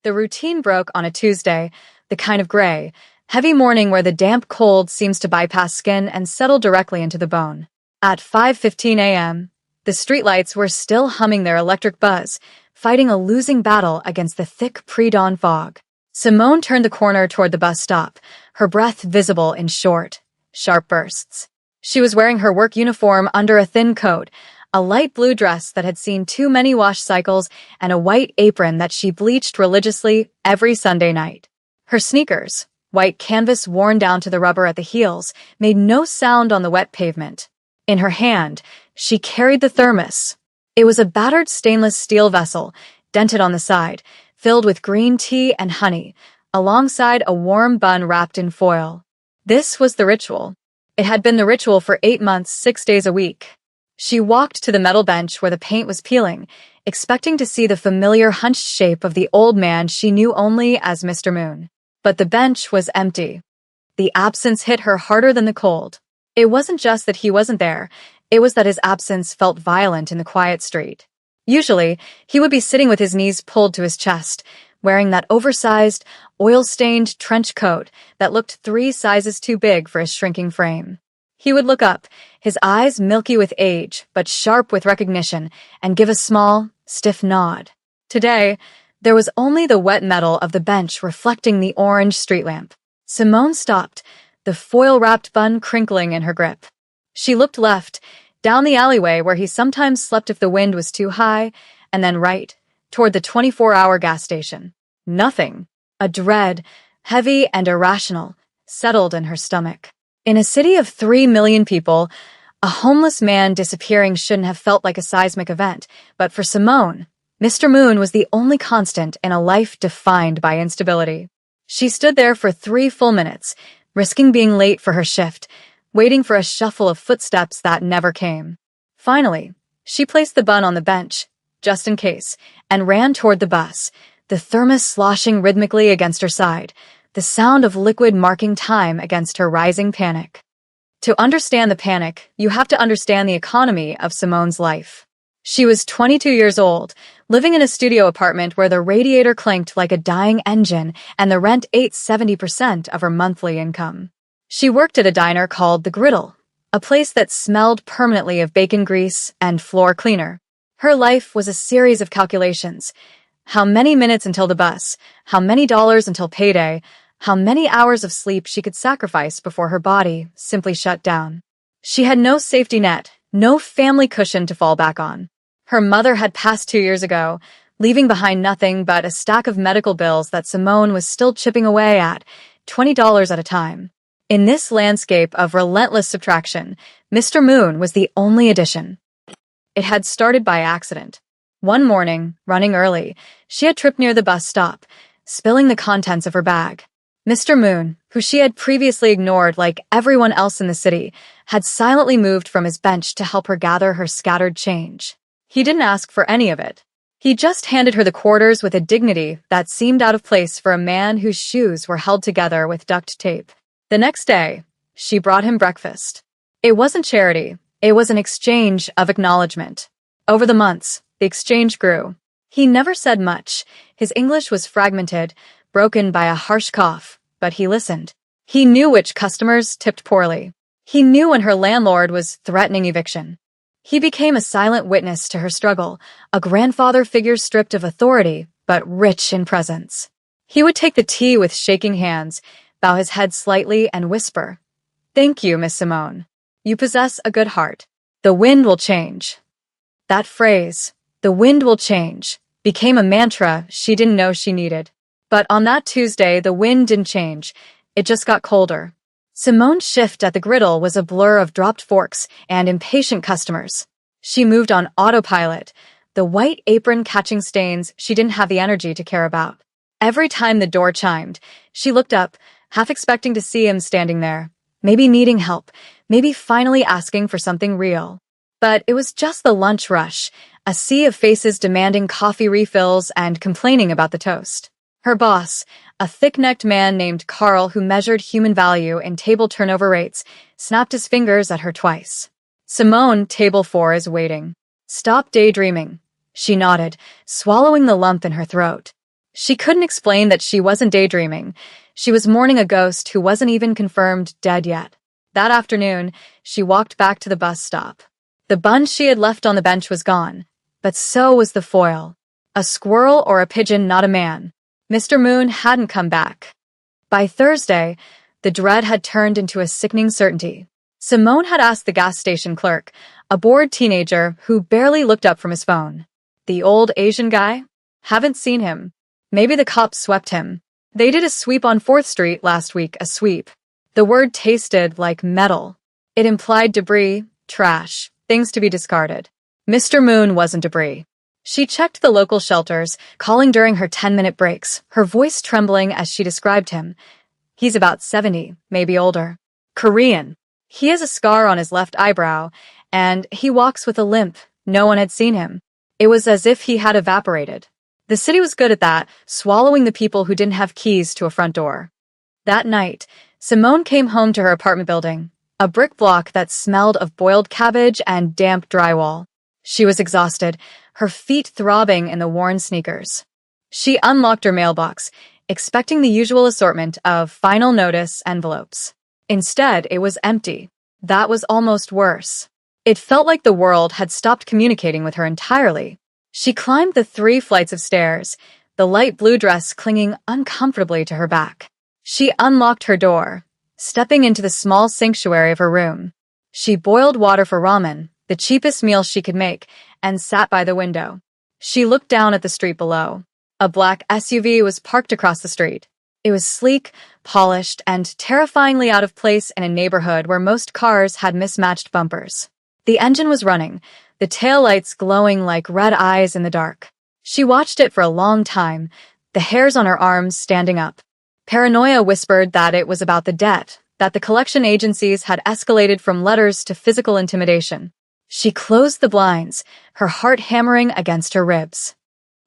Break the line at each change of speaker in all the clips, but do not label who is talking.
The routine broke on a Tuesday, the kind of gray, heavy morning where the damp cold seems to bypass skin and settle directly into the bone. At 5:15 a.m., the streetlights were still humming their electric buzz, fighting a losing battle against the thick pre-dawn fog. Simone turned the corner toward the bus stop, her breath visible in short, sharp bursts. She was wearing her work uniform under a thin coat, a light blue dress that had seen too many wash cycles, and a white apron that she bleached religiously every Sunday night. Her sneakers, white canvas worn down to the rubber at the heels, made no sound on the wet pavement. In her hand, she carried the thermos. It was a battered stainless steel vessel, dented on the side, filled with green tea and honey, alongside a warm bun wrapped in foil. This was the ritual. It had been the ritual for 8 months, 6 days a week. She walked to the metal bench where the paint was peeling, expecting to see the familiar hunched shape of the old man she knew only as Mr. Moon. But the bench was empty. The absence hit her harder than the cold. It wasn't just that he wasn't there, it was that his absence felt violent in the quiet street. Usually, he would be sitting with his knees pulled to his chest, wearing that oversized, oil-stained trench coat that looked 3 sizes too big for his shrinking frame. He would look up, his eyes milky with age, but sharp with recognition, and give a small, stiff nod. Today, there was only the wet metal of the bench reflecting the orange street lamp. Simone stopped, the foil-wrapped bun crinkling in her grip. She looked left, down the alleyway where he sometimes slept if the wind was too high, and then right, toward the 24-hour gas station. Nothing. A dread, heavy and irrational, settled in her stomach. In a city of 3 million people, a homeless man disappearing shouldn't have felt like a seismic event, but for Simone, Mr. Moon was the only constant in a life defined by instability. She stood there for 3 full minutes, risking being late for her shift, waiting for a shuffle of footsteps that never came. Finally, she placed the bun on the bench, just in case, and ran toward the bus, the thermos sloshing rhythmically against her side, the sound of liquid marking time against her rising panic. To understand the panic, you have to understand the economy of Simone's life. She was 22 years old, living in a studio apartment where the radiator clanked like a dying engine and the rent ate 70% of her monthly income. She worked at a diner called The Griddle, a place that smelled permanently of bacon grease and floor cleaner. Her life was a series of calculations. How many minutes until the bus? How many dollars until payday? How many hours of sleep she could sacrifice before her body simply shut down? She had no safety net, no family cushion to fall back on. Her mother had passed 2 years ago, leaving behind nothing but a stack of medical bills that Simone was still chipping away at, $20 at a time. In this landscape of relentless subtraction, Mr. Moon was the only addition. It had started by accident. One morning, running early, she had tripped near the bus stop, spilling the contents of her bag. Mr. Moon, who she had previously ignored like everyone else in the city, had silently moved from his bench to help her gather her scattered change. He didn't ask for any of it. He just handed her the quarters with a dignity that seemed out of place for a man whose shoes were held together with duct tape. The next day, she brought him breakfast. It wasn't charity, it was an exchange of acknowledgement. Over the months, the exchange grew. He never said much. His English was fragmented, broken by a harsh cough, but he listened. He knew which customers tipped poorly. He knew when her landlord was threatening eviction. He became a silent witness to her struggle, a grandfather figure stripped of authority, but rich in presence. He would take the tea with shaking hands, bow his head slightly, and whisper, "Thank you, Miss Simone. You possess a good heart. The wind will change." That phrase, "the wind will change," became a mantra she didn't know she needed. But on that Tuesday, the wind didn't change. It just got colder. Simone's shift at the Griddle was a blur of dropped forks and impatient customers. She moved on autopilot, the white apron catching stains she didn't have the energy to care about. Every time the door chimed, she looked up, half expecting to see him standing there, maybe needing help, maybe finally asking for something real. But it was just the lunch rush, a sea of faces demanding coffee refills and complaining about the toast. Her boss, a thick-necked man named Carl who measured human value in table turnover rates, snapped his fingers at her twice. "Simone, table 4 is waiting." "Stop daydreaming." She nodded, swallowing the lump in her throat. She couldn't explain that she wasn't daydreaming. She was mourning a ghost who wasn't even confirmed dead yet. That afternoon, she walked back to the bus stop. The bun she had left on the bench was gone, but so was the foil. A squirrel or a pigeon, not a man. Mr. Moon hadn't come back. By Thursday, the dread had turned into a sickening certainty. Simone had asked the gas station clerk, a bored teenager who barely looked up from his phone. The old Asian guy? Haven't seen him. Maybe the cops swept him. They did a sweep on 4th Street last week, a sweep. The word tasted like metal. It implied debris, trash, things to be discarded. Mr. Moon wasn't debris. She checked the local shelters, calling during her 10-minute breaks, her voice trembling as she described him. He's about 70, maybe older. Korean. He has a scar on his left eyebrow, and he walks with a limp. No one had seen him. It was as if he had evaporated. The city was good at that, swallowing the people who didn't have keys to a front door. That night, Simone came home to her apartment building, a brick block that smelled of boiled cabbage and damp drywall. She was exhausted, her feet throbbing in the worn sneakers. She unlocked her mailbox, expecting the usual assortment of final notice envelopes. Instead, it was empty. That was almost worse. It felt like the world had stopped communicating with her entirely. She climbed the 3 flights of stairs, the light blue dress clinging uncomfortably to her back. She unlocked her door, stepping into the small sanctuary of her room. She boiled water for ramen, the cheapest meal she could make, and sat by the window. She looked down at the street below. A black SUV was parked across the street. It was sleek, polished, and terrifyingly out of place in a neighborhood where most cars had mismatched bumpers. The engine was running, the taillights glowing like red eyes in the dark. She watched it for a long time, the hairs on her arms standing up. Paranoia whispered that it was about the debt, that the collection agencies had escalated from letters to physical intimidation. She closed the blinds, her heart hammering against her ribs.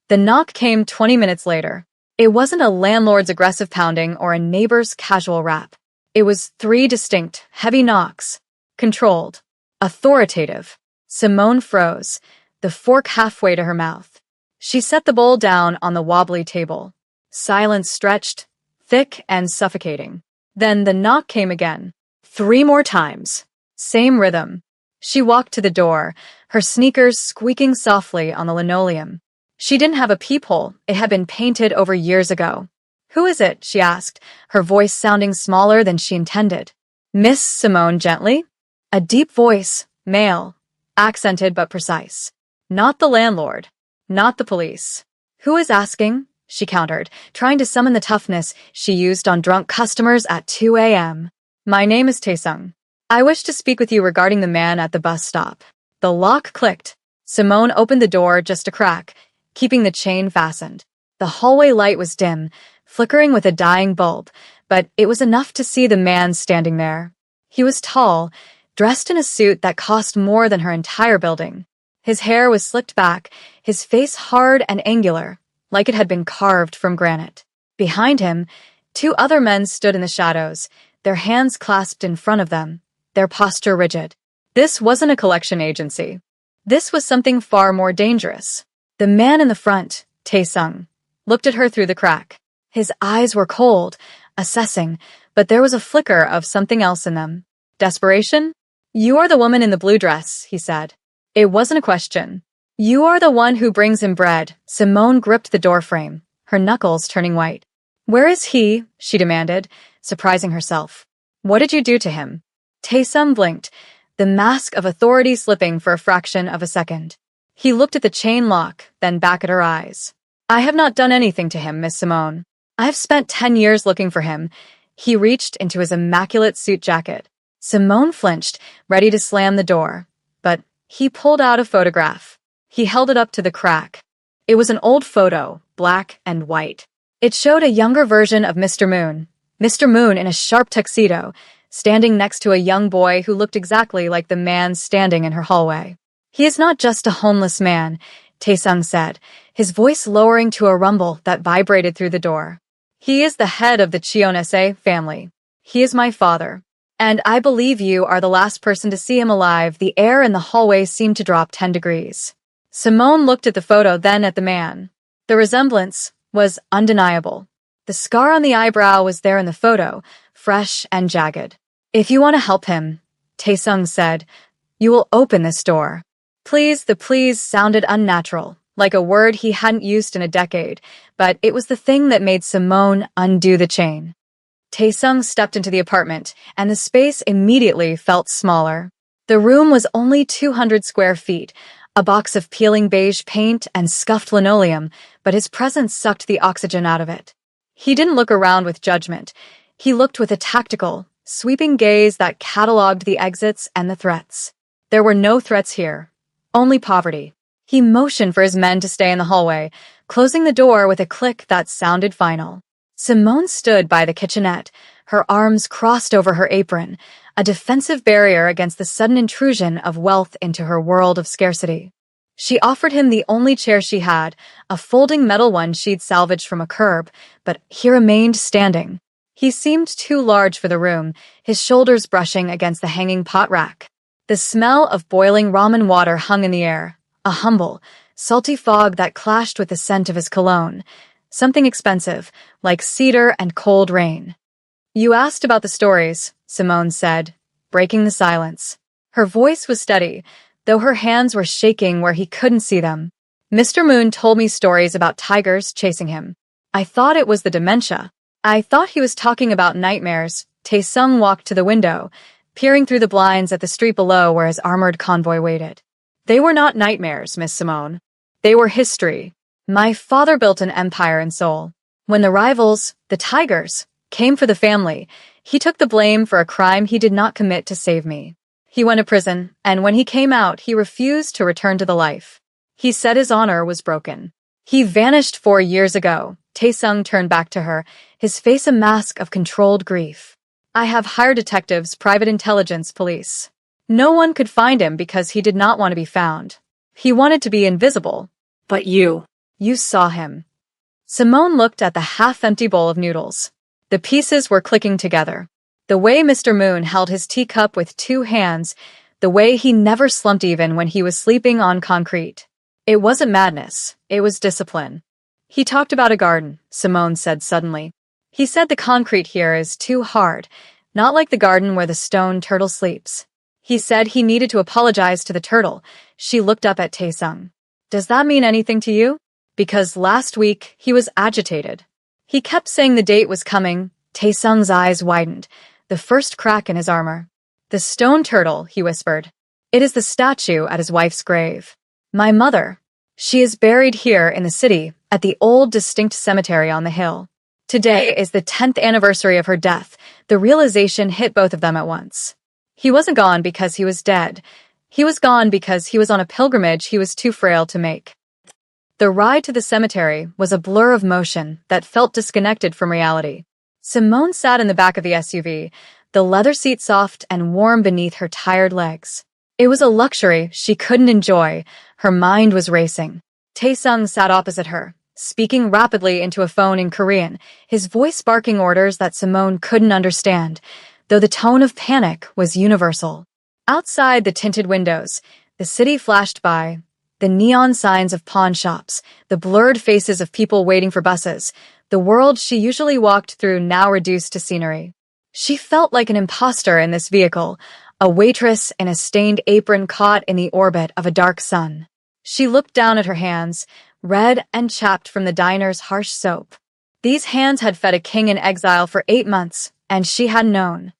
The knock came 20 minutes later. It wasn't a landlord's aggressive pounding or a neighbor's casual rap. It was 3 distinct, heavy knocks. Controlled. Authoritative. Simone froze, the fork halfway to her mouth. She set the bowl down on the wobbly table. Silence stretched, thick and suffocating. Then the knock came again. 3 more times. Same rhythm. She walked to the door, her sneakers squeaking softly on the linoleum. She didn't have a peephole. It had been painted over years ago. "Who is it?" she asked, her voice sounding smaller than she intended. "Miss Simone," gently. A deep voice, male, accented but precise. Not the landlord. Not the police. "Who is asking?" she countered, trying to summon the toughness she used on drunk customers at 2 a.m. "My name is Taesung. I wish to speak with you regarding the man at the bus stop." The lock clicked. Simone opened the door just a crack, keeping the chain fastened. The hallway light was dim, flickering with a dying bulb, but it was enough to see the man standing there. He was tall, dressed in a suit that cost more than her entire building. His hair was slicked back, his face hard and angular, like it had been carved from granite. Behind him, 2 other men stood in the shadows, their hands clasped in front of them, their posture rigid. This wasn't a collection agency. This was something far more dangerous. The man in the front, Taesung, looked at her through the crack. His eyes were cold, assessing, but there was a flicker of something else in them. Desperation? "You are the woman in the blue dress," he said. It wasn't a question. "You are the one who brings him bread." Simone gripped the doorframe, her knuckles turning white. "Where is he?" she demanded, surprising herself. "What did you do to him?" Taesung blinked, the mask of authority slipping for a fraction of a second. He looked at the chain lock, then back at her eyes. "I have not done anything to him, Miss Simone. I have spent 10 years looking for him." He reached into his immaculate suit jacket. Simone flinched, ready to slam the door. But he pulled out a photograph. He held it up to the crack. It was an old photo, black and white. It showed a younger version of Mr. Moon. Mr. Moon in a sharp tuxedo, standing next to a young boy who looked exactly like the man standing in her hallway. "He is not just a homeless man," Taesung said, his voice lowering to a rumble that vibrated through the door. "He is the head of the Chionese family. He is my father. And I believe you are the last person to see him alive." The air in the hallway seemed to drop 10 degrees. Simone looked at the photo, then at the man. The resemblance, was undeniable. The scar on the eyebrow was there in the photo, fresh and jagged. "If you want to help him," Taesung said, "you will open this door." Please, the please sounded unnatural, like a word he hadn't used in a decade, but it was the thing that made Simone undo the chain. Taesung stepped into the apartment, and the space immediately felt smaller. The room was only 200 square feet, a box of peeling beige paint and scuffed linoleum, but his presence sucked the oxygen out of it. He didn't look around with judgment. He looked with a tactical, sweeping gaze that cataloged the exits and the threats. There were no threats here, only poverty. He motioned for his men to stay in the hallway, closing the door with a click that sounded final. Simone stood by the kitchenette, her arms crossed over her apron, a defensive barrier against the sudden intrusion of wealth into her world of scarcity. She offered him the only chair she had, a folding metal one she'd salvaged from a curb, but he remained standing. He seemed too large for the room, his shoulders brushing against the hanging pot rack. The smell of boiling ramen water hung in the air, a humble, salty fog that clashed with the scent of his cologne. Something expensive, like cedar and cold rain. "You asked about the stories," Simone said, breaking the silence. Her voice was steady, though her hands were shaking where he couldn't see them. "Mr. Moon told me stories about tigers chasing him. I thought it was the dementia. I thought he was talking about nightmares." Taesung walked to the window, peering through the blinds at the street below where his armored convoy waited. "They were not nightmares, Miss Simone. They were history. My father built an empire in Seoul. When the rivals, the tigers, came for the family, he took the blame for a crime he did not commit to save me. He went to prison, and when he came out, he refused to return to the life. He said his honor was broken. He vanished 4 years ago." Taesung turned back to her, his face a mask of controlled grief. "I have hired detectives, private intelligence, police. No one could find him because he did not want to be found. He wanted to be invisible. But you saw him." Simone looked at the half-empty bowl of noodles. The pieces were clicking together. The way Mr. Moon held his teacup with 2 hands, the way he never slumped even when he was sleeping on concrete. It wasn't madness, it was discipline. "He talked about a garden," Simone said suddenly. "He said the concrete here is too hard, not like the garden where the stone turtle sleeps. He said he needed to apologize to the turtle." She looked up at Taesung. "Does that mean anything to you?" "Because last week he was agitated. He kept saying the date was coming." Taesung's eyes widened, the first crack in his armor. "The stone turtle," he whispered. "It is the statue at his wife's grave. My mother. She is buried here in the city, at the old distinct cemetery on the hill. Today is the 10th anniversary of her death." The realization hit both of them at once. He wasn't gone because he was dead. He was gone because he was on a pilgrimage he was too frail to make. The ride to the cemetery was a blur of motion that felt disconnected from reality. Simone sat in the back of the SUV, the leather seat soft and warm beneath her tired legs. It was a luxury she couldn't enjoy. Her mind was racing. Taesung sat opposite her, speaking rapidly into a phone in Korean, his voice barking orders that Simone couldn't understand, though the tone of panic was universal. Outside the tinted windows, the city flashed by. The neon signs of pawn shops, the blurred faces of people waiting for buses, the world she usually walked through now reduced to scenery. She felt like an imposter in this vehicle, a waitress in a stained apron caught in the orbit of a dark sun. She looked down at her hands, red and chapped from the diner's harsh soap. These hands had fed a king in exile for 8 months, and she hadn't known.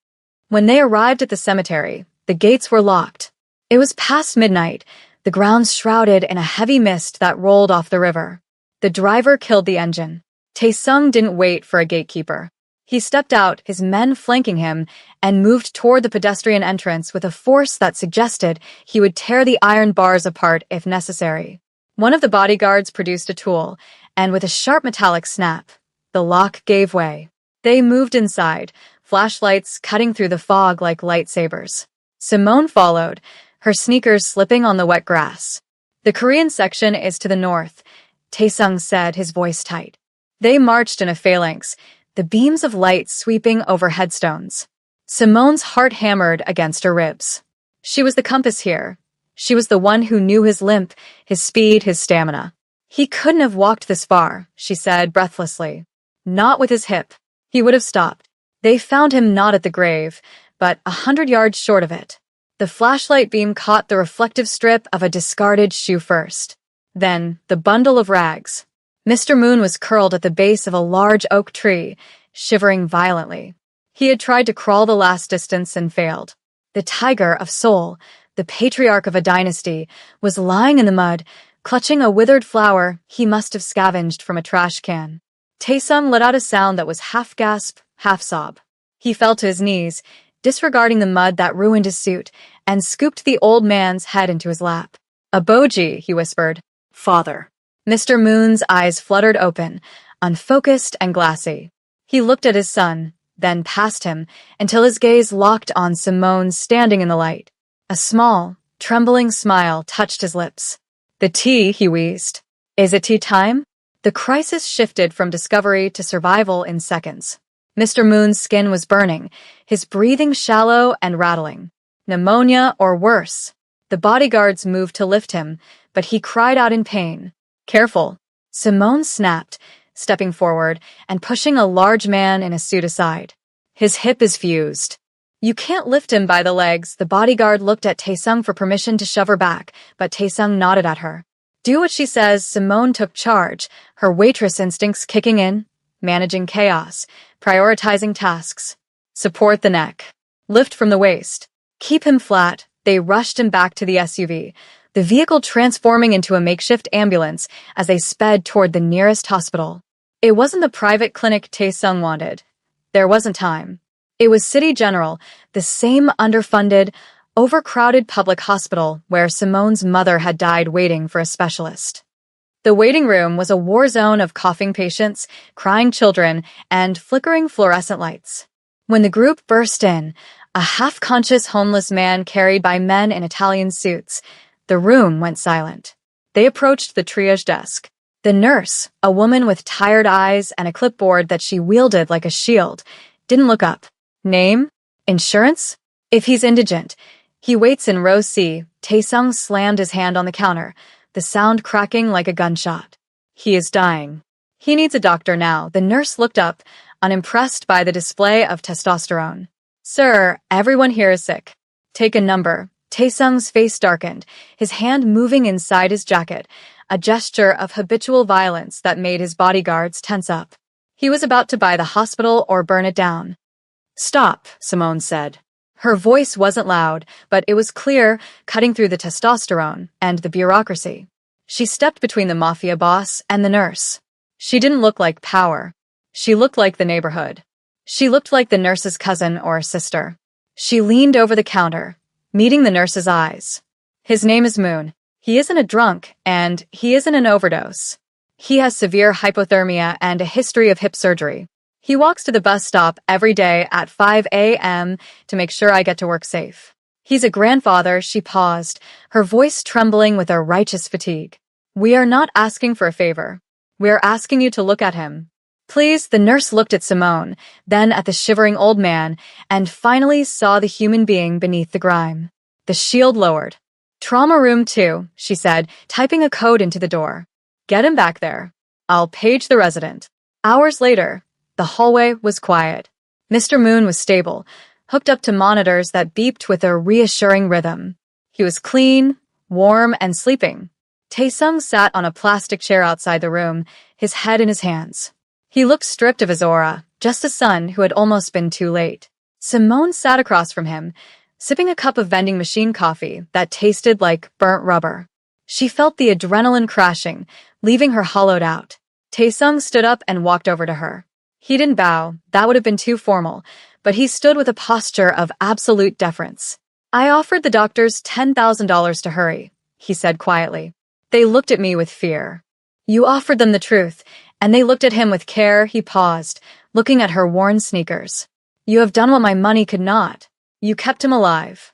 When they arrived at the cemetery, the gates were locked. It was past midnight, the ground shrouded in a heavy mist that rolled off the river. The driver killed the engine. Taesung didn't wait for a gatekeeper. He stepped out, his men flanking him, and moved toward the pedestrian entrance with a force that suggested he would tear the iron bars apart if necessary. One of the bodyguards produced a tool, and with a sharp metallic snap, the lock gave way. They moved inside, flashlights cutting through the fog like lightsabers. Simone followed, her sneakers slipping on the wet grass. "The Korean section is to the north," Taesung said, his voice tight. They marched in a phalanx, the beams of light sweeping over headstones. Simone's heart hammered against her ribs. She was the compass here. She was the one who knew his limp, his speed, his stamina. He couldn't have walked this far, she said breathlessly. Not with his hip. He would have stopped. They found him not at the grave, but 100 yards short of it. The flashlight beam caught the reflective strip of a discarded shoe first. Then, the bundle of rags. Mr. Moon was curled at the base of a large oak tree, shivering violently. He had tried to crawl the last distance and failed. The tiger of Seoul, the patriarch of a dynasty, was lying in the mud, clutching a withered flower he must have scavenged from a trash can. Taesung let out a sound that was half gasp, half sob. He fell to his knees, disregarding the mud that ruined his suit, and scooped the old man's head into his lap. "A boji," he whispered. "Father." Mr. Moon's eyes fluttered open, unfocused and glassy. He looked at his son, then past him, until his gaze locked on Simone standing in the light. A small, trembling smile touched his lips. "The tea," he wheezed. "Is it tea time?" The crisis shifted from discovery to survival in seconds. Mr. Moon's skin was burning, his breathing shallow and rattling. Pneumonia or worse. The bodyguards moved to lift him, but he cried out in pain. "Careful." Simone snapped, stepping forward and pushing a large man in a suit aside. "His hip is fused." "You can't lift him by the legs." The bodyguard looked at Taesung for permission to shove her back, but Taesung nodded at her. "Do what she says." Simone took charge, her waitress instincts kicking in, managing chaos, prioritizing tasks. "Support the neck. Lift from the waist. Keep him flat." They rushed him back to the SUV, the vehicle transforming into a makeshift ambulance as they sped toward the nearest hospital. It wasn't the private clinic Taesung wanted. There wasn't time. It was City General, the same underfunded, overcrowded public hospital where Simone's mother had died waiting for a specialist. The waiting room was a war zone of coughing patients, crying children, and flickering fluorescent lights. When the group burst in, a half-conscious homeless man carried by men in Italian suits, the room went silent. They approached the triage desk. The nurse, a woman with tired eyes and a clipboard that she wielded like a shield, didn't look up. "Name? Insurance? If he's indigent, he waits in row C." Taesung slammed his hand on the counter, the sound cracking like a gunshot. "He is dying. He needs a doctor now." The nurse looked up, unimpressed by the display of testosterone. "Sir, everyone here is sick. Take a number." Taesung's face darkened, his hand moving inside his jacket, a gesture of habitual violence that made his bodyguards tense up. He was about to buy the hospital or burn it down. "Stop," Simone said. Her voice wasn't loud, but it was clear, cutting through the testosterone and the bureaucracy. She stepped between the Mafia boss and the nurse. She didn't look like power. She looked like the neighborhood. She looked like the nurse's cousin or sister. She leaned over the counter, meeting the nurse's eyes. "His name is Moon. He isn't a drunk, and he isn't an overdose. He has severe hypothermia and a history of hip surgery. He walks to the bus stop every day at 5 a.m. to make sure I get to work safe. He's a grandfather." She paused, her voice trembling with a righteous fatigue. "We are not asking for a favor. We are asking you to look at him. Please." The nurse looked at Simone, then at the shivering old man, and finally saw the human being beneath the grime. The shield lowered. "Trauma room 2, she said, typing a code into the door. "Get him back there. I'll page the resident." Hours later, the hallway was quiet. Mr. Moon was stable, hooked up to monitors that beeped with a reassuring rhythm. He was clean, warm, and sleeping. Taesung sat on a plastic chair outside the room, his head in his hands. He looked stripped of his aura, just a son who had almost been too late. Simone sat across from him, sipping a cup of vending machine coffee that tasted like burnt rubber. She felt the adrenaline crashing, leaving her hollowed out. Taesung stood up and walked over to her. He didn't bow, that would have been too formal, but he stood with a posture of absolute deference. "I offered the doctors $10,000 to hurry," he said quietly. "They looked at me with fear. You offered them the truth, and they looked at him with care." He paused, looking at her worn sneakers. "You have done what my money could not. You kept him alive."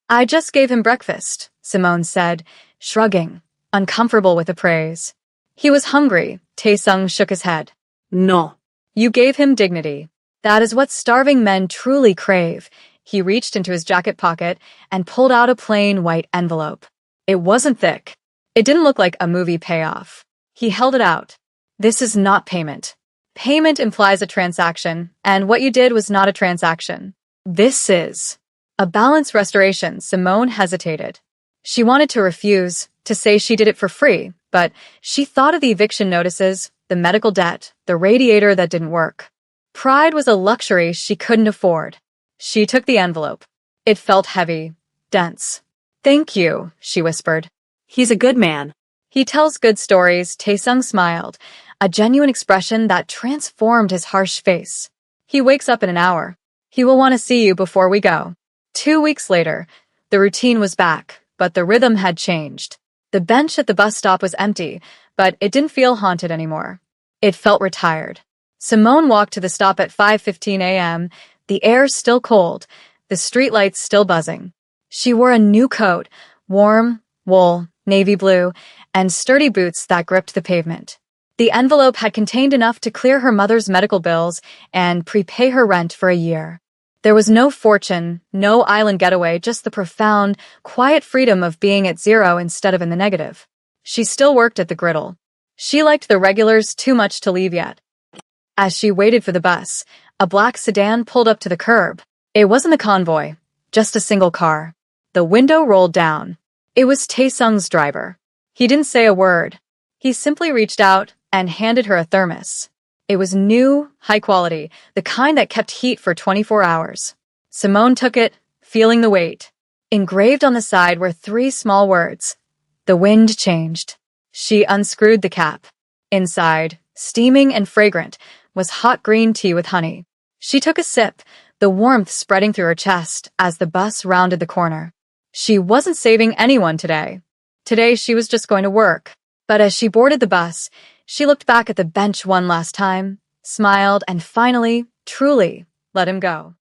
"I just gave him breakfast," Simone said, shrugging, uncomfortable with the praise. "He was hungry." Taesung shook his head. "No. You gave him dignity. That is what starving men truly crave." He reached into his jacket pocket and pulled out a plain white envelope. It wasn't thick. It didn't look like a movie payoff. He held it out. This is not payment. Payment implies a transaction, and what you did was not a transaction. This is a balance restoration. Simone hesitated. She wanted to refuse, to say she did it for free, but she thought of the eviction notices, the medical debt, the radiator that didn't work. Pride was a luxury she couldn't afford. She took the envelope. It felt heavy, dense. Thank you, she whispered.
He's a good man.
He tells good stories. Taesung smiled, a genuine expression that transformed his harsh face. He wakes up in an hour. He will want to see you before we go. 2 weeks later, the routine was back, but the rhythm had changed. The bench at the bus stop was empty, but it didn't feel haunted anymore. It felt retired. Simone walked to the stop at 5:15 a.m., the air still cold, the streetlights still buzzing. She wore a new coat, warm, wool, navy blue, and sturdy boots that gripped the pavement. The envelope had contained enough to clear her mother's medical bills and prepay her rent for a year. There was no fortune, no island getaway, just the profound, quiet freedom of being at zero instead of in the negative. She still worked at the griddle. She liked the regulars too much to leave yet. As she waited for the bus, a black sedan pulled up to the curb. It wasn't a convoy, just a single car. The window rolled down. It was Taesung's driver. He didn't say a word. He simply reached out and handed her a thermos. It was new, high quality, the kind that kept heat for 24 hours. Simone took it, feeling the weight. Engraved on the side were 3 small words. The wind changed. She unscrewed the cap. Inside, steaming and fragrant, was hot green tea with honey. She took a sip, the warmth spreading through her chest as the bus rounded the corner. She wasn't saving anyone today. Today she was just going to work. But as she boarded the bus, she looked back at the bench one last time, smiled, and finally, truly, let him go.